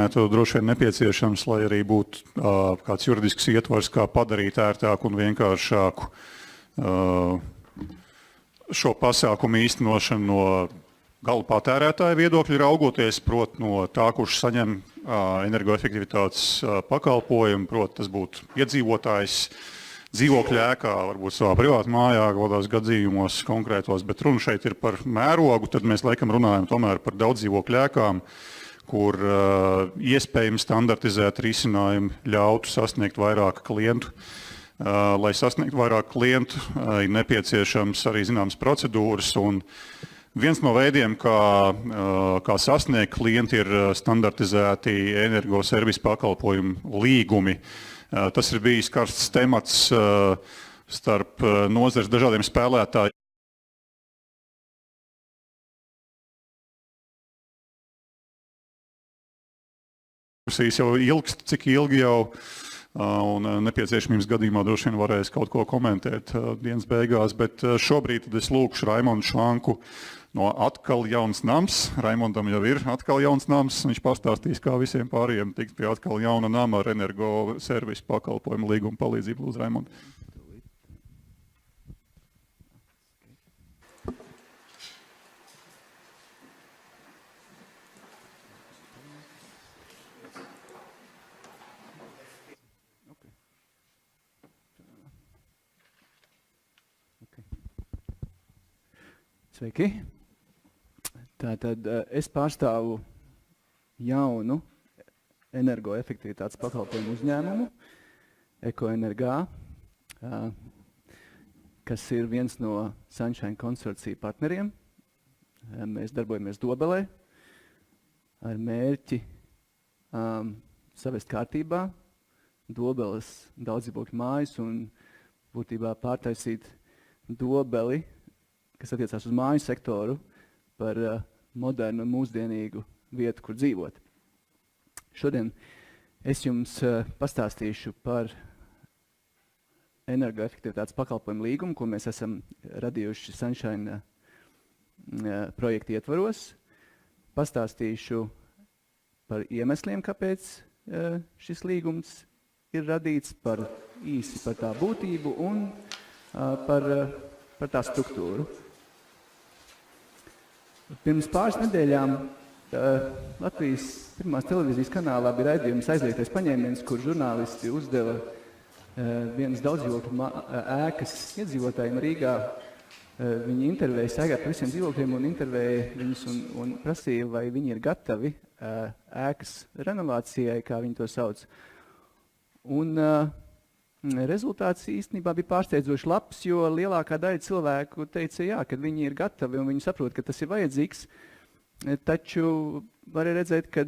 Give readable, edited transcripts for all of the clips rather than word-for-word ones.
minētu, droši vien nepieciešams, lai arī būtu kāds juridisks ietvars, kā padarīt ērtāku un vienkāršāku šo pasākumu īstenošanu no gala patērētāja viedokļa raugoties, proti no tā, kurš saņem energoefektivitātes pakalpojumu, proti tas būtu iedzīvotājs, dzīvokļa ēkā, varbūt savā privāta mājā, kādās gadījumos konkrētos, bet runa šeit ir par mērogu, tad mēs laikam runājam tomēr par daudz dzīvokļu ēkām, kur iespējami standartizēt risinājumi ļautu sasniegt vairāk klientu. Lai sasniegtu vairāk klientu, ir nepieciešams arī zināmas procedūras, un viens no veidiem, kā sasniegt klienti, ir standartizēti energoservisa pakalpojumu līgumi. Tas ir bijis karsts temats starp nozares dažādiem spēlētājiem. Jau ilgst, cik ilgi jau, un nepieciešamības gadījumā droši vien varēs kaut ko komentēt dienas beigās, bet šobrīd es lūkšu Raimondu Švanku no Atkal jauns nams. Raimondam jau ir atkal jauns nams, viņš pastāstīs, kā visiem pārējiem tikt pie atkal jauna nama ar energo servisu pakalpojumu līgumu palīdzību. Lūdzu, Raimond. Sveiki! Tātad es pārstāvu jaunu energoefektivitātes pakalpojumu uzņēmumu, Ekoenergā, kas ir viens no Sunshine konsorcija partneriem. Mēs darbojamies Dobelē ar mērķi savest kārtībā Dobeles daudzdzīvokļu mājas un būtībā pārtaisīt Dobeli, kas attiecās uz māju sektoru, par modernu un mūsdienīgu vietu, kur dzīvot. Šodien es jums pastāstīšu par energoefektivitātes pakalpojumu līgumu, ko mēs esam radījuši Sunshine projekta ietvaros. Pastāstīšu par iemesliem, kāpēc šis līgums ir radīts, īsi par tā būtību un par tā struktūru. Pirms pāris nedēļām Latvijas pirmās televīzijas kanālā bija raidījums Aizliegtais paņēmiens, kur žurnālisti uzdeva vienas daudzdzīvokļu ēkas iedzīvotājiem Rīgā. Viņi intervēja staigāt par visiem dzīvokļiem un intervēja viņus un prasīja, vai viņi ir gatavi ēkas renovācijai, kā viņi to sauc. Un rezultāts īstenībā bija pārsteidzoši labs, jo lielākā daļa cilvēku teica, jā, ka viņi ir gatavi un viņi saprot, ka tas ir vajadzīgs, taču var redzēt, ka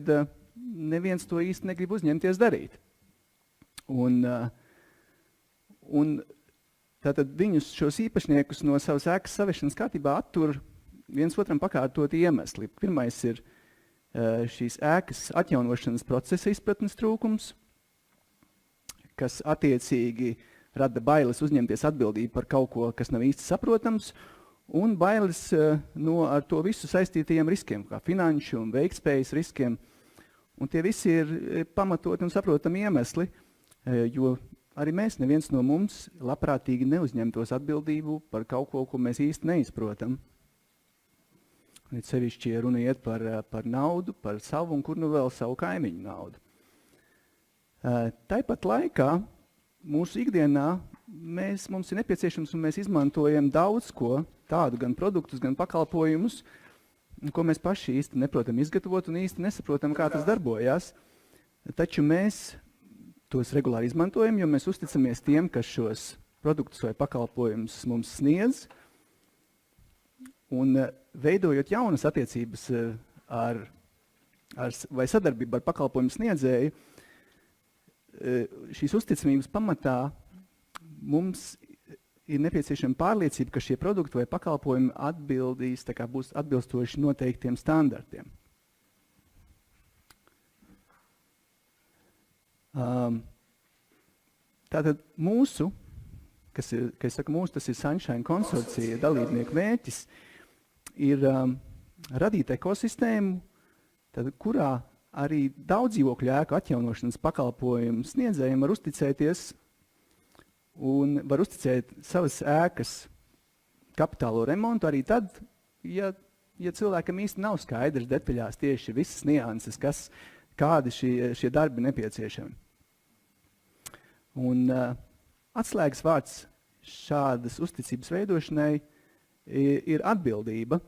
neviens to īsti negrib uzņemties darīt. Un tātad viņus, šos īpašniekus no savas ēkas saviešanas kārtībā attur viens otram pakārtot iemesli. Pirmais ir šīs ēkas atjaunošanas procesa izpratnes trūkums, kas attiecīgi rada bailes uzņemties atbildību par kaut ko, kas nav īsti saprotams, un bailes no ar to visu saistītajiem riskiem, kā finanšu un veiktspējas riskiem. Un tie visi ir pamatoti un saprotami iemesli, jo arī mēs, neviens no mums, labprātīgi neuzņemtos atbildību par kaut ko, ko mēs īsti neizprotam. Un sevišķi runa iet par naudu, par savu un kur nu vēl savu kaimiņu naudu. Tāpat laikā mūsu ikdienā mums ir nepieciešams un mēs izmantojam daudz ko, tādu gan produktus, gan pakalpojumus, ko mēs paši īsti neprotam izgatavot un īsti nesaprotam, kā tas darbojās. Taču mēs tos regulāri izmantojam, jo mēs uzticamies tiem, kas šos produktus vai pakalpojumus mums sniedz. Un veidojot jaunas attiecības vai sadarbību ar pakalpojumu sniedzēju, šīs uzticamības pamatā mums ir nepieciešama pārliecība, ka šie produkti vai pakalpojumi būs atbilstoši noteiktiem standartiem. Tātad mūsu, tas ir Sunshine konsorcija dalībnieku mērķis, ir radīt ekosistēmu, kurā arī daudzdzīvokļu ēku atjaunošanas pakalpojumu sniedzējiem var uzticēties un var uzticēt savas ēkas kapitālo remontu arī tad, ja cilvēkam īsti nav skaidrs detaļās tieši visas nianses, kādi šie darbi nepieciešami. Un atslēgas vārds šādas uzticības veidošanai ir atbildība.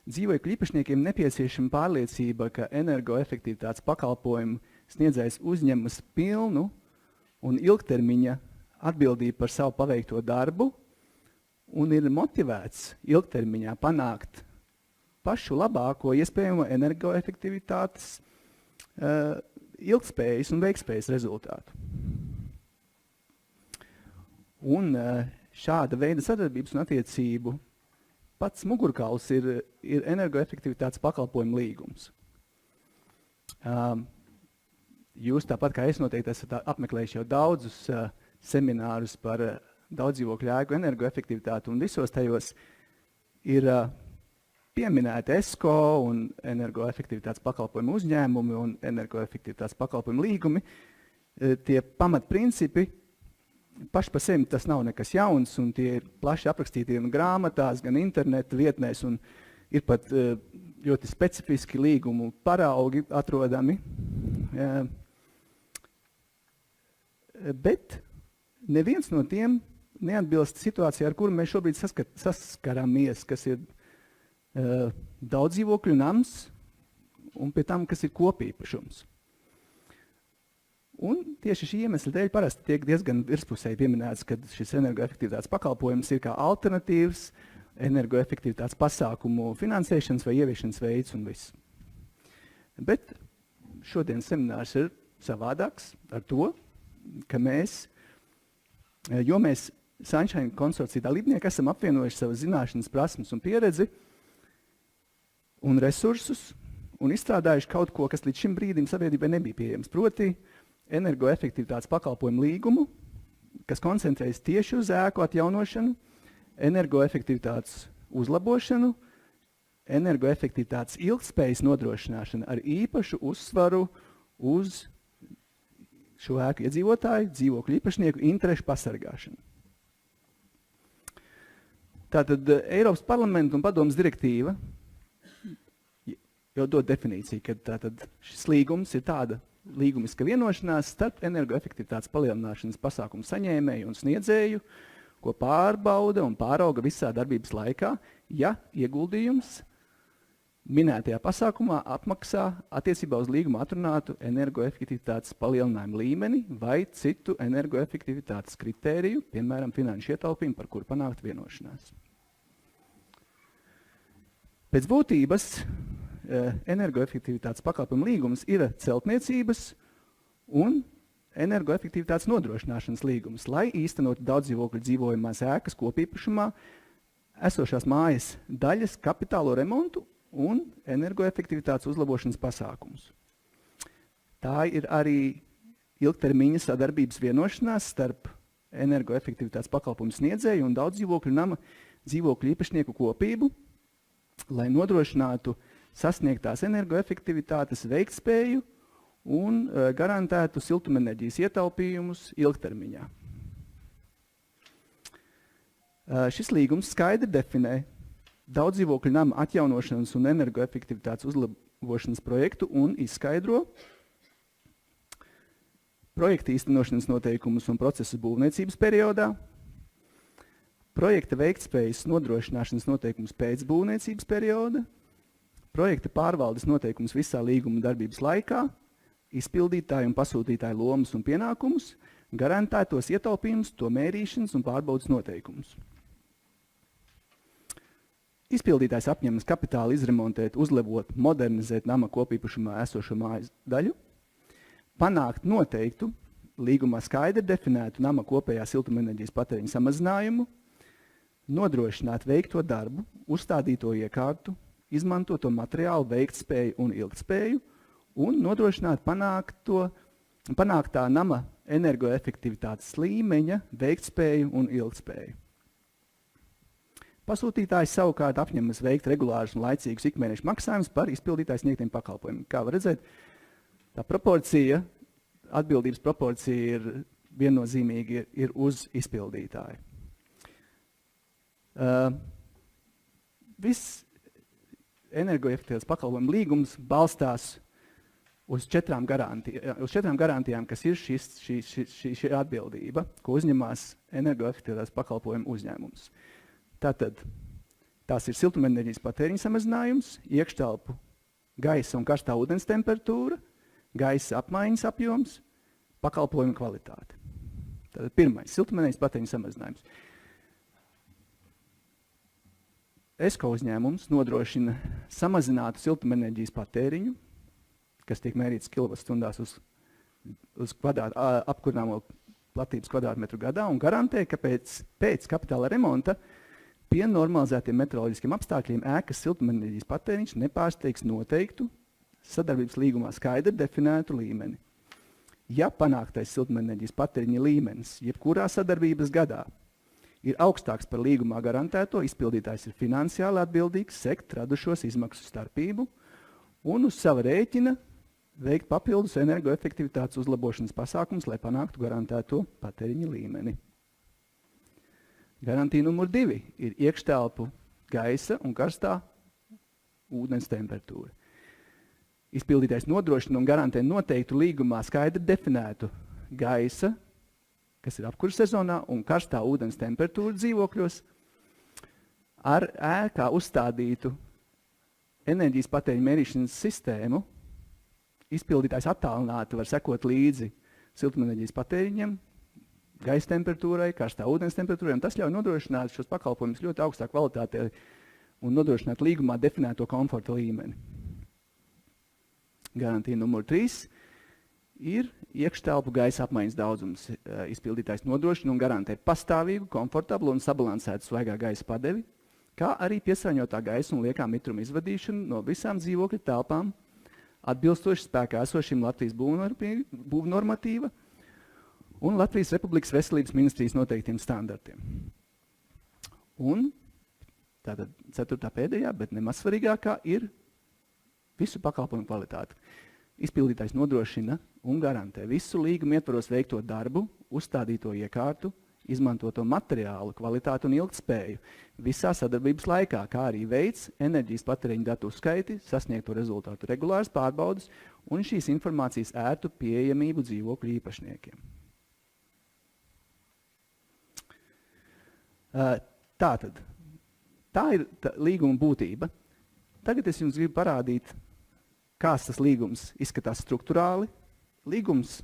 Dzīvokļu īpašniekiem nepieciešama pārliecība, ka energoefektivitātes pakalpojumu sniedzējs uzņemas pilnu un ilgtermiņa atbildību par savu paveikto darbu un ir motivēts ilgtermiņā panākt pašu labāko iespējamo energoefektivitātes, ilgspējas un veikspējas rezultātu. Un šāda veida sadarbības un attiecību pats mugurkauls ir energoefektivitātes pakalpojumu līgums. Jūs tāpat kā es noteikti esat apmeklējuši jau daudzus seminārus par daudzdzīvokļu ēku energoefektivitāti, un visos tajos ir pieminēti ESCO un energoefektivitātes pakalpojumu uzņēmumi un energoefektivitātes pakalpojumu līgumi. Tie pamatprincipi paši par sevi tas nav nekas jauns, un tie ir plaši aprakstīti gan grāmatās, gan interneta vietnēs, un ir pat ļoti specifiski līgumu paraugi atrodami. Bet neviens no tiem neatbilst situācijai, ar kuru mēs šobrīd saskaramies, kas ir daudzdzīvokļu nams un pie tam, kas ir kopīpašums. Un tieši šī iemesla dēļ parasti tiek diezgan virspusēji pieminēts, ka šis energoefektivitātes pakalpojums ir kā alternatīvs energoefektivitātes pasākumu finansēšanas vai ieviešanas veids un viss. Bet šodienas seminārs ir savādāks ar to, ka mēs Sunshine konsorcija dalībnieki esam apvienojuši savas zināšanas, prasmes un pieredzi un resursus un izstrādājuši kaut ko, kas līdz šim brīdim sabiedrībai nebija pieejams, proti energoefektivitātes pakalpojumu līgumu, kas koncentrējas tieši uz ēku atjaunošanu, energoefektivitātes uzlabošanu, energoefektivitātes ilgtspējas nodrošināšanu ar īpašu uzsvaru uz šo ēku iedzīvotāju, dzīvokļu īpašnieku interešu pasargāšanu. Tātad Eiropas parlamenta un padomes direktīva jau dod definīciju, ka tātad šis līgums ir tāda līgumiska vienošanās starp energoefektivitātes palielināšanas pasākumu saņēmēju un sniedzēju, ko pārbauda un pārauga visā darbības laikā, ja ieguldījums minētajā pasākumā apmaksā attiecībā uz līgumu atrunātu energoefektivitātes palielinājumu līmeni vai citu energoefektivitātes kritēriju, piemēram, finanšu ietaupījumu, par kuru panākt vienošanās. Pēc būtības energoefektivitātes pakalpojumu līgums ir celtniecības un energoefektivitātes nodrošināšanas līgums, lai īstenotu daudzdzīvokļu dzīvojamās ēkas kopīpašumā esošās mājas daļas kapitālo remontu un energoefektivitātes uzlabošanas pasākumus. Tā ir arī ilgtermiņa sadarbības vienošanās starp energoefektivitātes pakalpojumu sniedzēju un daudzdzīvokļu nama dzīvokļu īpašnieku kopību, lai nodrošinātu sasniegtās energoefektivitātes veiktspēju un garantētu siltumenerģijas ietaupījumus ilgtermiņā. Šis līgums skaidri definē daudzdzīvokļu nama atjaunošanas un energoefektivitātes uzlabošanas projektu un izskaidro projekta īstenošanas noteikumus un procesu būvniecības periodā, projekta veiktspējas nodrošināšanas noteikumus pēc būvniecības perioda, projekta pārvaldes noteikumus visā līguma darbības laikā, izpildītāju un pasūtītāju lomas un pienākumus, garantētos ietaupījumus, to mērīšanas un pārbaudas noteikumus. Izpildītājs apņemas kapitāli izremontēt, uzlabot, modernizēt nama kopīpašumā esošo mājas daļu, panākt noteiktu līgumā skaidri definētu nama kopējā siltumenerģijas patēriņa samazinājumu, nodrošināt veikto darbu, uzstādīto iekārtu, izmantoto materiālu veiktspēju un ilgtspēju un nodrošināt panāktā nama energoefektivitātes līmeņa veiktspēju un ilgtspēju. Pasūtītājs savukārt apņemas veikt regulārus un laicīgus ikmēneša maksājumus par izpildītāju sniegtiem pakalpojumiem. Kā var redzēt, Tā proporcija, atbildības proporcija ir viennozīmīgi ir uz izpildītāju. Viss energoefektivitātes pakalpojumu līgums balstās uz 4 garantijām, kas ir šī atbildība, ko uzņemās energoefektivitātes pakalpojumu uzņēmums. Tātad tās ir siltumenerģijas patēriņa samazinājums, iekštelpu gaisa un karstā ūdens temperatūra, gaisa apmaiņas apjoms, pakalpojumu kvalitāte. Tātad pirmais – siltumenerģijas patēriņa samazinājums. ESCO uzņēmums nodrošina samazinātu siltumenerģijas patēriņu, kas tiek mērīts kilovatstundās uz apkurināmo platības kvadrātmetru gadā un garantē, ka pēc kapitāla remonta pie normalizētiem meteoroloģiskiem apstākļiem ēkas siltumenerģijas patēriņš nepārsteigs noteiktu sadarbības līgumā skaidri definētu līmeni. Ja panāktais siltumenerģijas patēriņa līmenis jebkurā sadarbības gadā ir augstāks par līgumā garantēto, izpildītājs ir finansiāli atbildīgs sekt radušos izmaksu starpību un uz sava rēķina veikt papildus energoefektivitātes uzlabošanas pasākums, lai panāktu garantēto patēriņa līmeni. Garantija numur 2 ir iekštelpu gaisa un karstā ūdens temperatūra. Izpildītājs nodrošina un garantē noteiktu līgumā skaidri definētu gaisa, kas ir apkurs sezonā, un karstā ūdens temperatūra dzīvokļos, ar ēkā uzstādītu enerģijas patēriņa mērīšanas sistēmu. Izpildītājs attālināti var sekot līdzi siltumenerģijas patēriņam, gaisa temperatūrai, karstā ūdens temperatūrai, un tas ļauj nodrošināt šos pakalpojumus ļoti augstā kvalitātē un nodrošināt līgumā definēto komforta līmeni. Garantija numur 3 ir iekštelpu gaisa apmaiņas daudzums. Izpildītājs nodrošina un garantē pastāvīgu, komfortablu un sabalansētu svaigā gaisa padevi, kā arī piesārņotā gaisa un liekā mitruma izvadīšanu no visām dzīvokļu telpām, atbilstoši spēkā esošiem Latvijas būvnormatīva un Latvijas Republikas Veselības ministrijas noteiktiem standartiem. Un tātad 4. pēdējā, bet nemaz svarīgākā ir visu pakalpojumu kvalitāti. Izpildītājs nodrošina un garantē visu līgumu ietvaros veikto darbu, uzstādīto iekārtu, izmantoto materiālu, kvalitāti un ilgtspēju visā sadarbības laikā, kā arī veids enerģijas patēriņa datu uzskaiti, sasniegto rezultātu regulāras pārbaudas un šīs informācijas ērtu pieejamību dzīvokļu īpašniekiem. Tātad, tā ir līguma būtība. Tagad es jums gribu parādīt, kāds tas līgums izskatās strukturāli. Līgums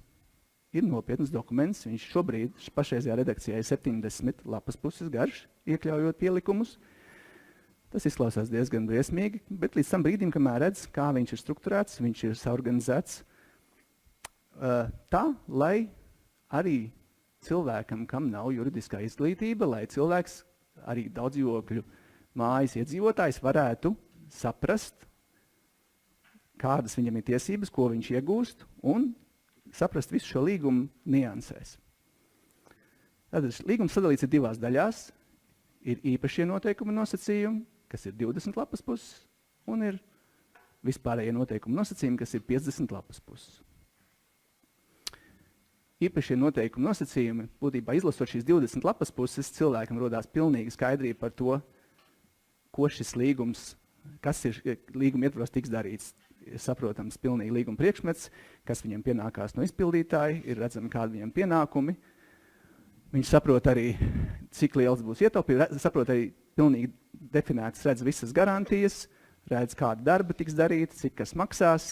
ir nopietns dokuments, viņš šobrīd pašreizajā redakcijā ir 70 lapas puses garš, iekļaujot pielikumus. Tas izklausās diezgan briesmīgi, bet līdz tam brīdim, kamēr redz, kā viņš ir strukturēts, viņš ir saorganizēts tā, lai arī cilvēkam, kam nav juridiskā izglītība, lai cilvēks, arī daudzdzīvokļu mājas iedzīvotājs varētu saprast, kādas viņam ir tiesības, ko viņš iegūst, un saprast visu šo līgumu niansēs. Tātad līgums sadalīts ir 2 daļās. Ir īpašie noteikumi nosacījumi, kas ir 20 lapas puses, un ir vispārējie noteikumi nosacījumi, kas ir 50 lapas puses. Īpašie noteikumi nosacījumi, būtībā izlasot šīs 20 lapas puses, cilvēkam rodās pilnīga skaidrība par to, ko šis līgums, kas ir līguma ietvaros tiks darīts. Ir saprotams pilnīgi līguma priekšmets, kas viņam pienākās no izpildītāja, ir redzami, kādi viņam pienākumi. Viņš saprot arī, cik liels būs ietaupījums, saprot arī pilnīgi definētas, redz visas garantijas, redz, kāda darba tiks darīta, cik kas maksās,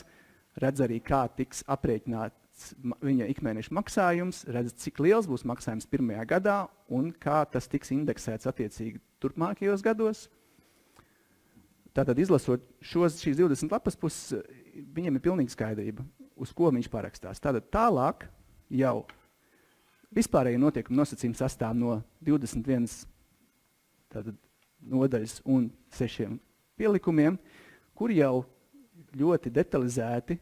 redz arī, kā tiks aprēķināts viņa ikmēneša maksājums, redz, cik liels būs maksājums 1. gadā un kā tas tiks indeksēts attiecīgi turpmākajos gados. Tātad, izlasot šīs 20 lapas puses, viņam ir pilnīga skaidrība, uz ko viņš parakstās. Tātad tālāk jau vispārējie notiekumi nosacījumi sastāv no 21 nodaļas un 6 pielikumiem, kur jau ļoti detalizēti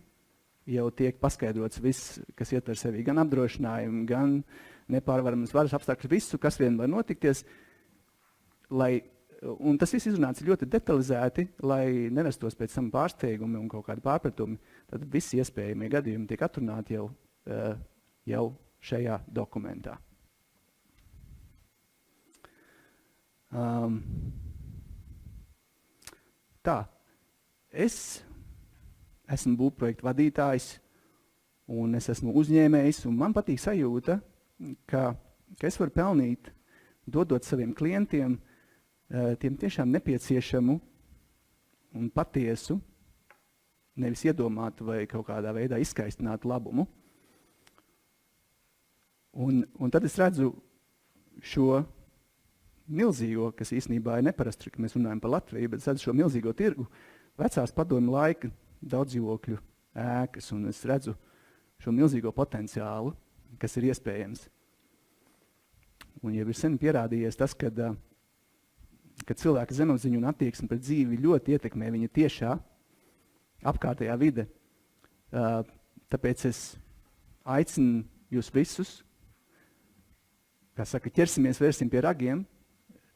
jau tiek paskaidrots viss, kas ietver sevi gan apdrošinājumu, gan nepārvaramas varas apstākļus, visu, kas vien var notikties, lai un tas viss izrunāts ļoti detalizēti, lai nerastos pēc tam pārsteigumi un kaut kādi pārpratumi. Tad visi iespējamie gadījumi tiek atrunāti jau šajā dokumentā. Tā, es esmu būvprojektu vadītājs, un es esmu uzņēmējs, un man patīk sajūta, ka es varu pelnīt, dodot saviem klientiem tiem tiešām nepieciešamu un patiesu, nevis iedomātu vai kaut kādā veidā izskaistinātu labumu. Un tad es redzu šo milzīgo, kas īstenībā ir neparasti, ka mēs runājam par Latviju, bet es redzu šo milzīgo tirgu, vecās padomju laika daudzdzīvokļu ēkas, un es redzu šo milzīgo potenciālu, kas ir iespējams. Un jau ir sen pierādījies tas, ka cilvēka zemapziņa un attieksme pret dzīvi ļoti ietekmē viņa tiešā apkārtējā vide. Tāpēc es aicinu jūs visus, kā saka, ķersimies, vērsim pie ragiem,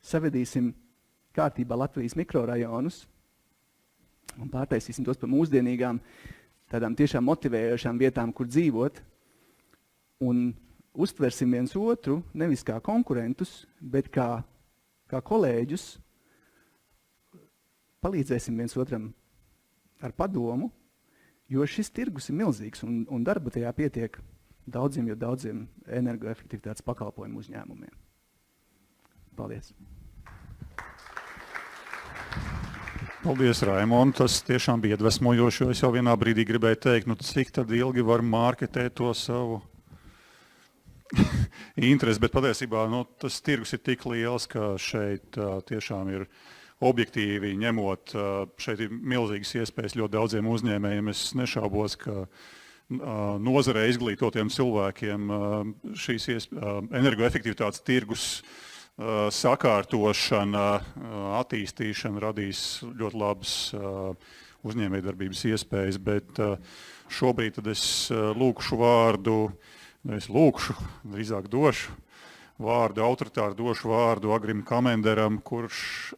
savedīsim kārtībā Latvijas mikrorajonus un pārtaisīsim tos par mūsdienīgām, tādām tiešām motivējošām vietām, kur dzīvot, un uztversim viens otru nevis kā konkurentus, bet kā kolēģus, palīdzēsim viens otram ar padomu, jo šis tirgus ir milzīgs un darba tajā pietiek daudziem energoefektivitātes pakalpojumu uzņēmumiem. Paldies! Paldies, Raimond. Tas tiešām bija iedvesmojoši, jo es jau vienā brīdī gribēju teikt, cik tad ilgi var marketēt to savu interesi, bet patiesībā tas tirgus ir tik liels, ka šeit tiešām ir objektīvi ņemot, šeit ir milzīgas iespējas ļoti daudziem uzņēmējiem. Es nešaubos, ka nozarē izglītotiem cilvēkiem šīs energoefektivitātes tirgus sakārtošana, attīstīšana radīs ļoti labas uzņēmējdarbības iespējas, bet šobrīd tad es lūkšu vārdu, drīzāk došu vārdu, autoritāri došu vārdu Agrim Kamenderam, kurš